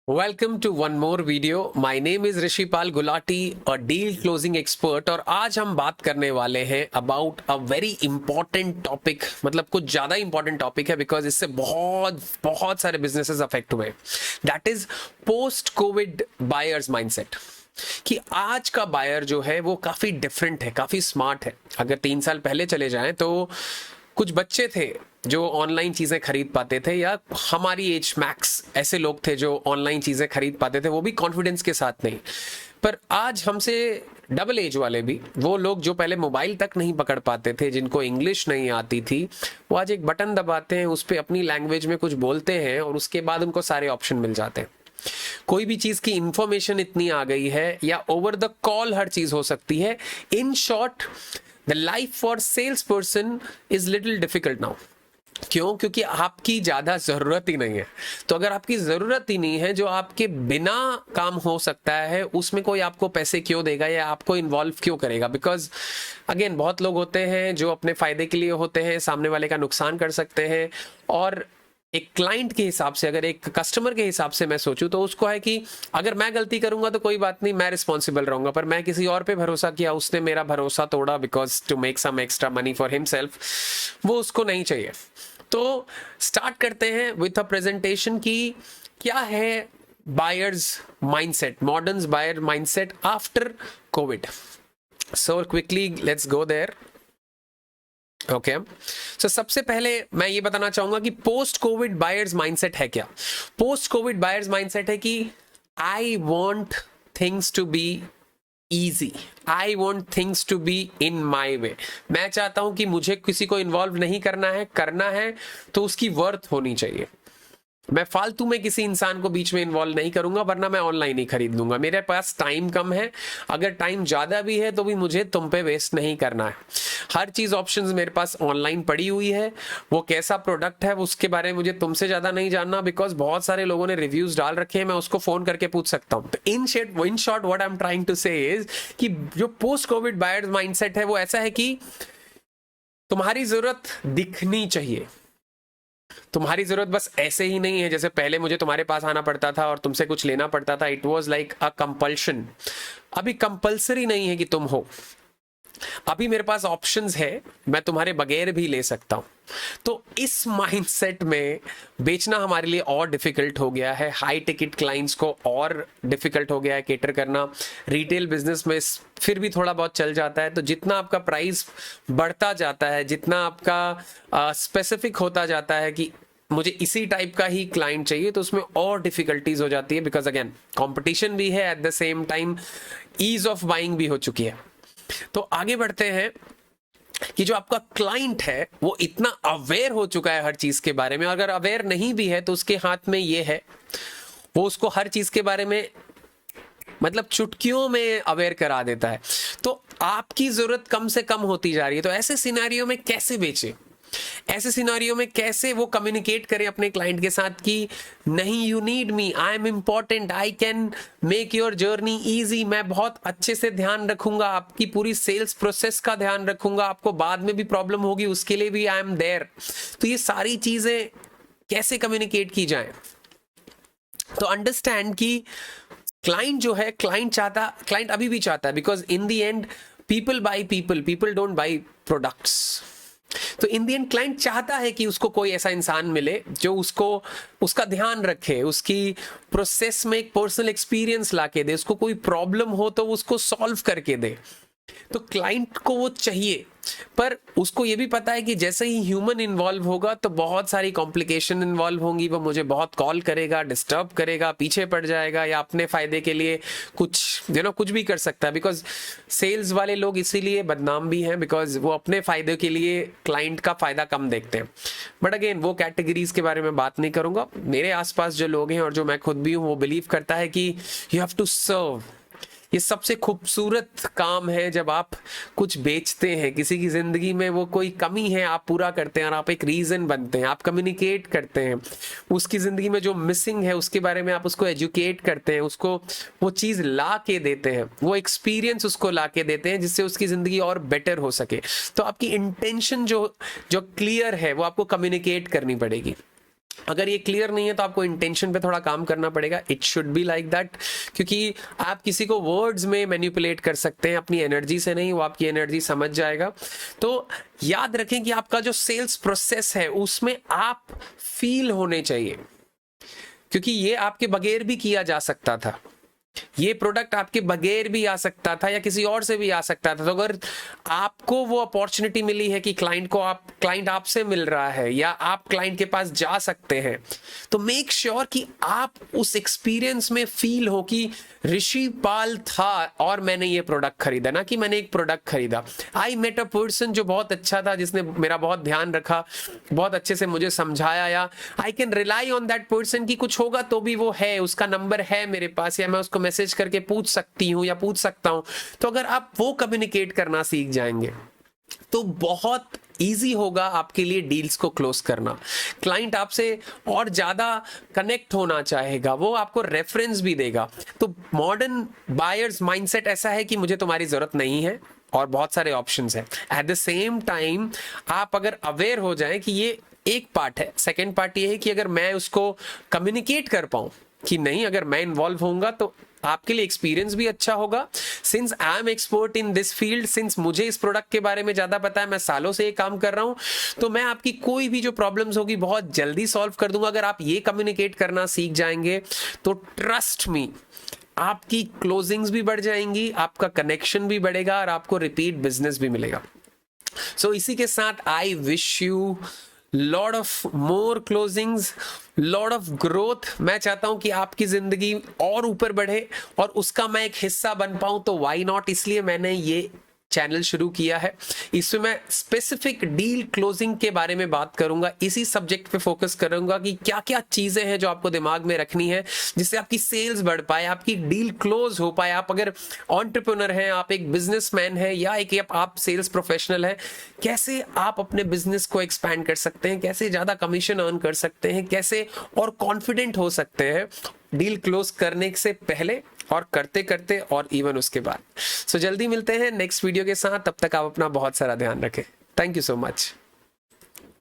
Welcome to one more video. My name is Rishipal Gulati, a deal closing expert. और आज हम बात करने वाले हैं about a very important topic, मतलब कुछ ज्यादा इंपॉर्टेंट टॉपिक है बिकॉज इससे बहुत बहुत सारे बिजनेसेस अफेक्ट हुए। That is post Covid buyers mindset. कि आज का बायर जो है वो काफी डिफरेंट है, काफी स्मार्ट है। अगर 3 साल पहले चले जाएं तो कुछ बच्चे थे जो ऑनलाइन चीजें खरीद पाते थे, या हमारी एज मैक्स ऐसे लोग थे जो ऑनलाइन चीजें खरीद पाते थे, वो भी कॉन्फिडेंस के साथ नहीं। पर आज हमसे डबल एज वाले भी, वो लोग जो पहले मोबाइल तक नहीं पकड़ पाते थे, जिनको इंग्लिश नहीं आती थी, वो आज एक बटन दबाते हैं, उस पर अपनी लैंग्वेज में कुछ बोलते हैं और उसके बाद उनको सारे ऑप्शन मिल जाते हैं। कोई भी चीज की इंफॉर्मेशन इतनी आ गई है, या ओवर द कॉल हर चीज हो सकती है। In short, the life for sales person is little difficult now. क्यों? क्योंकि आपकी ज्यादा जरूरत ही नहीं है। तो अगर आपकी जरूरत ही नहीं है, जो आपके बिना काम हो सकता है, उसमें कोई आपको पैसे क्यों देगा या आपको इन्वॉल्व क्यों करेगा? बिकॉज अगेन, बहुत लोग होते हैं जो अपने फायदे के लिए होते हैं, सामने वाले का नुकसान कर सकते हैं। और एक क्लाइंट के हिसाब से, अगर एक कस्टमर के हिसाब से मैं सोचूं तो उसको है कि अगर मैं गलती करूंगा तो कोई बात नहीं, मैं रिस्पॉन्सिबल रहूंगा। पर मैं किसी और पे भरोसा किया, उसने मेरा भरोसा तोड़ा because to make some extra money for himself, वो उसको नहीं चाहिए। तो स्टार्ट करते हैं विथ अ प्रेजेंटेशन की क्या है buyers mindset, modern buyer mindset after COVID. So quickly let's go there. Okay, so सबसे पहले मैं ये बताना चाहूंगा कि पोस्ट कोविड बायर्स माइंडसेट है क्या। पोस्ट कोविड बायर्स माइंडसेट है कि I want things to be easy, I want things to be in my way. मैं चाहता हूं कि मुझे किसी को इन्वॉल्व नहीं करना है तो उसकी वर्थ होनी चाहिए। मैं फालतू में किसी इंसान को बीच में इन्वॉल्व नहीं करूंगा, वरना मैं ऑनलाइन ही खरीद लूंगा। मेरे पास टाइम कम है, अगर टाइम ज्यादा भी है तो भी मुझे तुम पे वेस्ट नहीं करना है। हर चीज ऑप्शंस मेरे पास ऑनलाइन पड़ी हुई है। वो कैसा प्रोडक्ट है उसके बारे में मुझे तुमसे ज्यादा नहीं जानना, बिकॉज बहुत सारे लोगों ने रिव्यूज डाल रखे हैं, मैं उसको फोन करके पूछ सकता हूं। तो in short what I am trying to say is कि जो पोस्ट कोविड बायर्स माइंडसेट है वो ऐसा है कि तुम्हारी जरूरत दिखनी चाहिए। तुम्हारी जरूरत बस ऐसे ही नहीं है जैसे पहले मुझे तुम्हारे पास आना पड़ता था और तुमसे कुछ लेना पड़ता था। It was like a compulsion. अभी कंपल्सरी नहीं है कि तुम हो, अभी मेरे पास ऑप्शंस है, मैं तुम्हारे बगैर भी ले सकता हूं। तो इस माइंडसेट में बेचना हमारे लिए और डिफिकल्ट हो गया है। हाई टिकट क्लाइंट्स को और डिफिकल्ट हो गया है केटर करना। रिटेल बिजनेस में फिर भी थोड़ा बहुत चल जाता है। तो जितना आपका प्राइस बढ़ता जाता है, जितना आपका स्पेसिफिक होता जाता है कि मुझे इसी टाइप का ही क्लाइंट चाहिए, तो उसमें और डिफिकल्टीज हो जाती है। बिकॉज अगेन, कंपटीशन भी है, at the same time ease of buying भी हो चुकी है। तो आगे बढ़ते हैं कि जो आपका क्लाइंट है वो इतना अवेयर हो चुका है हर चीज के बारे में, और अगर अवेयर नहीं भी है तो उसके हाथ में ये है, वो उसको हर चीज के बारे में मतलब चुटकियों में अवेयर करा देता है। तो आपकी जरूरत कम से कम होती जा रही है। तो ऐसे सिनेरियो में कैसे बेचे, ऐसे सिनारियो में कैसे वो कम्युनिकेट करें अपने क्लाइंट के साथ कि नहीं, you need me, I am important, I can make your journey easy, मैं बहुत अच्छे से ध्यान रखूंगा, आपकी पूरी सेल्स प्रोसेस का ध्यान रखूंगा, आपको बाद में भी प्रॉब्लम होगी उसके लिए भी आई एम देयर। तो ये सारी चीजें कैसे कम्युनिकेट की जाए? तो अंडरस्टैंड कि क्लाइंट जो है, क्लाइंट अभी भी चाहता है, because in the end people by people don't by products. तो इन दी एंड क्लाइंट चाहता है कि उसको कोई ऐसा इंसान मिले जो उसको उसका ध्यान रखे, उसकी प्रोसेस में एक पर्सनल एक्सपीरियंस लाके दे, उसको कोई प्रॉब्लम हो तो उसको सॉल्व करके दे। तो क्लाइंट को वो चाहिए, पर उसको ये भी पता है कि जैसे ही ह्यूमन इन्वॉल्व होगा तो बहुत सारी कॉम्प्लिकेशन इन्वॉल्व होंगी। वो मुझे बहुत कॉल करेगा, डिस्टर्ब करेगा, पीछे पड़ जाएगा, या अपने फायदे के लिए कुछ कुछ भी कर सकता है। बिकॉज सेल्स वाले लोग इसीलिए बदनाम भी हैं, बिकॉज वो अपने फायदे के लिए क्लाइंट का फायदा कम देखते हैं। बट अगेन, वो कैटेगरीज के बारे में बात नहीं करूंगा। मेरे आसपास जो लोग हैं और जो मैं खुद भी हूं, वो बिलीव करता है कि यू हैव टू सर्व। ये सबसे खूबसूरत काम है जब आप कुछ बेचते हैं, किसी की जिंदगी में वो कोई कमी है आप पूरा करते हैं, और आप एक रीजन बनते हैं, आप कम्युनिकेट करते हैं। उसकी जिंदगी में जो मिसिंग है उसके बारे में आप उसको एजुकेट करते हैं, उसको वो चीज ला के देते हैं, वो एक्सपीरियंस उसको ला के देते हैं जिससे उसकी जिंदगी और बेटर हो सके। तो आपकी इंटेंशन जो जो क्लियर है वो आपको कम्युनिकेट करनी पड़ेगी। अगर ये क्लियर नहीं है तो आपको इंटेंशन पे थोड़ा काम करना पड़ेगा। It should be like that, क्योंकि आप किसी को वर्ड्स में मैनिपुलेट कर सकते हैं, अपनी एनर्जी से नहीं, वो आपकी एनर्जी समझ जाएगा। तो याद रखें कि आपका जो सेल्स प्रोसेस है उसमें आप फील होने चाहिए, क्योंकि ये आपके बगैर भी किया जा सकता था, ये प्रोडक्ट आपके बगैर भी आ सकता था या किसी और से भी आ सकता था। तो अगर आपको वो अपॉर्चुनिटी मिली है कि क्लाइंट आपसे मिल रहा है या आप क्लाइंट के पास जा सकते हैं, तो मेक श्योर कि आप उस एक्सपीरियंस में फील हो कि ऋषि पाल था और मैंने ये प्रोडक्ट खरीदा, ना कि मैंने एक प्रोडक्ट खरीदा। आई मेट अ पर्सन जो बहुत अच्छा था, जिसने मेरा बहुत ध्यान रखा, बहुत अच्छे से मुझे समझाया, या I can rely on that person कि कुछ होगा तो भी वो है, उसका नंबर है मेरे पास, या मैं उसको मैसेज करके पूछ सकती हूँ या पूछ सकता हूँ। तो अगर आप वो कम्युनिकेट करना सीख जाएंगे तो बहुत इजी होगा आपके लिए डील्स को क्लोज करना। क्लाइंट आपसे और ज्यादा कनेक्ट होना चाहेगा, वो आपको रेफरेंस भी देगा। तो मॉडर्न बायर्स माइंडसेट ऐसा है कि मुझे तुम्हारी जरूरत नहीं है और बहुत सारे ऑप्शंस हैं। एट द सेम टाइम आप अगर अवेयर हो जाएं कि ये एक पार्ट है, सेकेंड पार्ट ये है कि अगर मैं उसको कम्युनिकेट कर पाऊं कि नहीं, अगर मैं इन्वॉल्व होऊंगा तो आपके लिए एक्सपीरियंस भी अच्छा होगा। Since I am expert in this field, since मुझे इस प्रोडक्ट के बारे में ज्यादा पता है, मैं सालों से ये काम कर रहा हूं, तो मैं आपकी कोई भी जो प्रॉब्लम्स होगी बहुत जल्दी सॉल्व कर दूंगा। अगर आप ये कम्युनिकेट करना सीख जाएंगे तो ट्रस्ट मी, आपकी क्लोजिंग्स भी बढ़ जाएंगी, आपका कनेक्शन भी बढ़ेगा और आपको रिपीट बिजनेस भी मिलेगा। सो इसी के साथ I wish you lot of more closings, lot of growth. मैं चाहता हूं कि आपकी जिंदगी और ऊपर बढ़े और उसका मैं एक हिस्सा बन पाऊं, तो व्हाई नॉट, इसलिए मैंने ये चैनल शुरू किया है। इसमें मैं स्पेसिफिक डील क्लोजिंग के बारे में बात करूंगा, इसी सब्जेक्ट पे फोकस करूंगा कि क्या क्या चीजें हैं जो आपको दिमाग में रखनी है जिससे आपकी सेल्स बढ़ पाए, आपकी डील क्लोज हो पाए। आप अगर एंटरप्रेन्योर हैं, आप एक बिजनेसमैन हैं या आप सेल्स प्रोफेशनल हैं, कैसे आप अपने बिजनेस को एक्सपैंड कर सकते हैं, कैसे ज्यादा कमीशन अर्न कर सकते हैं, कैसे और कॉन्फिडेंट हो सकते हैं डील क्लोज करने से पहले और करते करते और इवन उसके बाद। सो जल्दी मिलते हैं नेक्स्ट वीडियो के साथ, तब तक आप अपना बहुत सारा ध्यान रखें। Thank you so much.